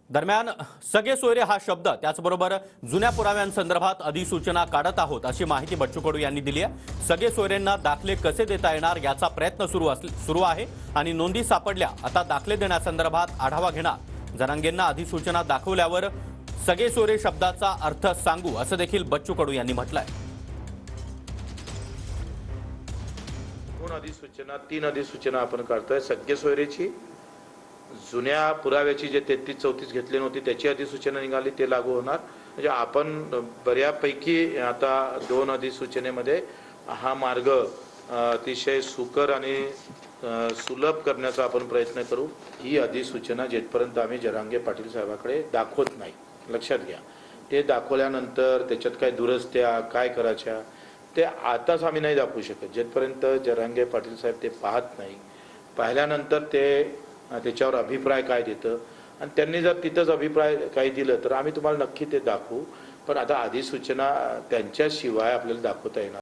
दरम्यान सगळे सोयरे हा शब्द त्याचबरोबर जुन्या पुराव्यांसंदर्भात अधिसूचना काढत आहोत अशी माहिती बच्चू कडू यांनी दिली आहे। सगळे सोयऱ्यांना दाखले कसे देता येणार याचा प्रयत्न सुरू आहे आणि नोंदी सापडल्या आता दाखले देण्यासंदर्भात आढावा घेणार। जरांगेंना अधिसूचना दाखवल्यावर सगळे सोयरे शब्दाचा अर्थ सांगू असं देखील बच्चू कडू यांनी म्हटलंय। तीन अधिसूचना आपण काढतोय। सगळे सोयरेची जुन्या पुराव्याची जे 33-34 घेतली नव्हती त्याची अधिसूचना निघाली, ते लागू होणार। म्हणजे आपण बऱ्यापैकी आता 2 अधिसूचनेमध्ये हा मार्ग अतिशय सुकर आणि सुलभ करण्याचा आपण प्रयत्न करू। ही अधिसूचना जेथपर्यंत आम्ही जरांगे पाटील साहेबांकडे दाखवत नाही, लक्षात घ्या, ते दाखवल्यानंतर त्याच्यात काय दुरुस्त्या काय करायच्या ते आताच आम्ही नाही दाखवू शकत। जेथपर्यंत जरांगे पाटील साहेब ते पाहत नाही, पाहिल्यानंतर ते त्याच्यावर अभिप्राय काय देतं आणि त्यांनी जर तिथंच अभिप्राय काही दिलं तर आम्ही तुम्हाला नक्की ते दाखवू। पण आता अधिसूचना त्यांच्याशिवाय आपल्याला दाखवता येणार